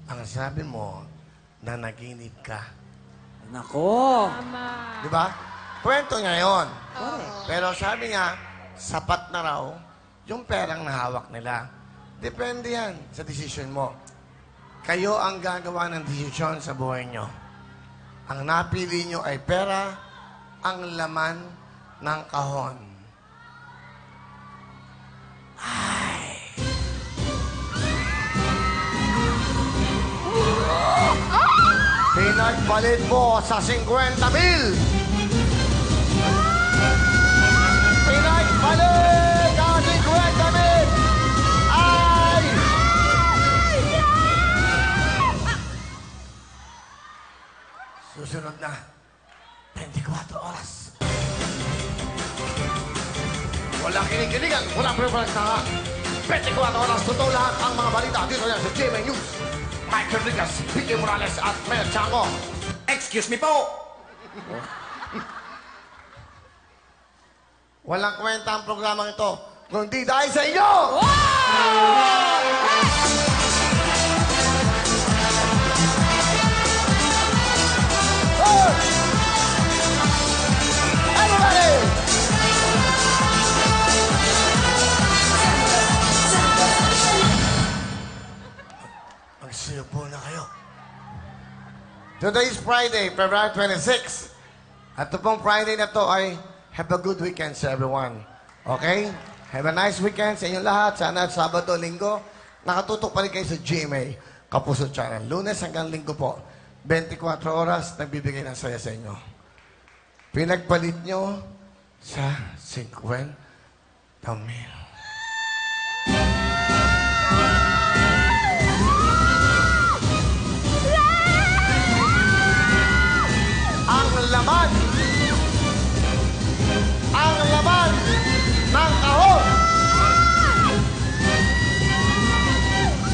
Ang sabi mo, na naginip ka. Nako. Di ba? Kwento niya yun. Correct. Pero sabi niya, sapat na raw yung perang nahawak nila. Depende yan sa desisyon mo. Kayo ang gagawa ng desisyon sa buhay nyo. Ang napili nyo ay pera, ang laman ng kahon. Pinagpalit mo sa 50,000! Pinagpalit ang 50,000! Ay! Susunod na 24 oras. Walang kinikinigan, walang preferensa. 24 oras, totoo lahat ang mga balita dito yan sa GMA News. Mike Enriquez, Vicky Morales at Mel Chango. Excuse me po! Walang kwenta ang programang ito, kundi dahil sa inyo! Oh! Everybody! Magsiupo na kayo. Today is Friday, February 26. At ito pong Friday na to ay have a good weekend sa everyone. Okay? Have a nice weekend sa inyong lahat. Sana Sabado, Linggo, nakatutok pa rin kayo sa GMA Kapuso Channel. Lunes hanggang Linggo po. 24 oras, nagbibigay ng saya sa inyo. Pinagpalit nyo sa 50,000. Ang laman ng kahon.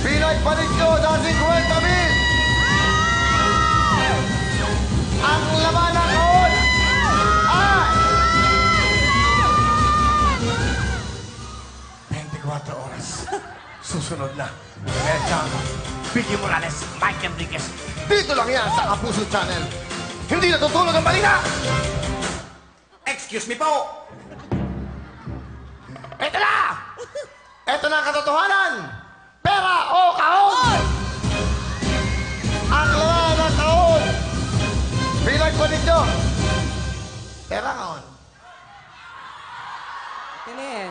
Pinagpalit nyo ng 50,000. Ang laman ng kahon ay 24 oras. Susunod na. Chango, Vicky Morales, Mike Enriquez. Dito lang yan sa Kapuso Channel. Hindi natutulog ang balita! Excuse me po! Ito na! Ito na ang katotohanan! Pera o kahon! Ang laman ng kahon! Pinagpalit nyo! Pera kahon. Tingin.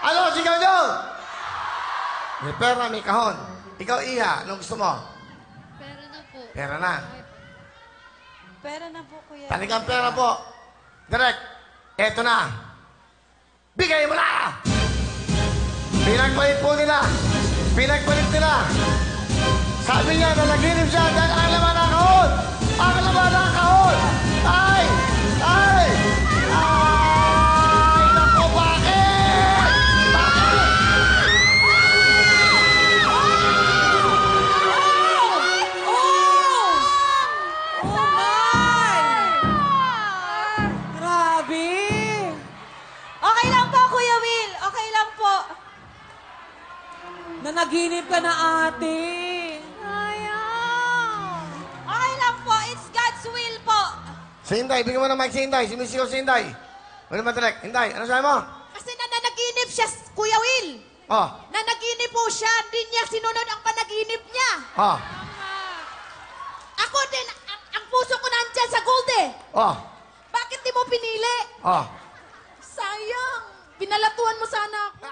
Ano sigaw nyo? May pera, may kahon. Ikaw, Iha, anong gusto mo? Pera na po. Pera na. Pera na po, kuya. Talagang pera po. Direk, eto na. Bigay mo na! Pinagpalit po nila. Pinagpalit nila. Sabi niya na naginip siya dahil ang laman ng kahon. Ang laman ng kahon. Ay! Ay! Ay! Naku, bakit? Bakit? Oh my! Grabe! Okay lang po, Kuya Will. Okay lang po. Nanaginip ka na, ate. Ayaw. Okay lang po. It's God's will po. Si Inday, bigyan mo ng mic si Inday. Sumisigaw si Inday. Ano ba, Direk? Inday, ano sabi mo? Kasi nananaginip siya, Kuya Will. Oh, Nanaginip po siya. Hindi niya sinunod ang panaginip niya. oh, Ako din, ang puso ko nandyan sa gold eh. oh, Bakit di mo pinili? oh. Sayang. Binalatuan mo sana ako.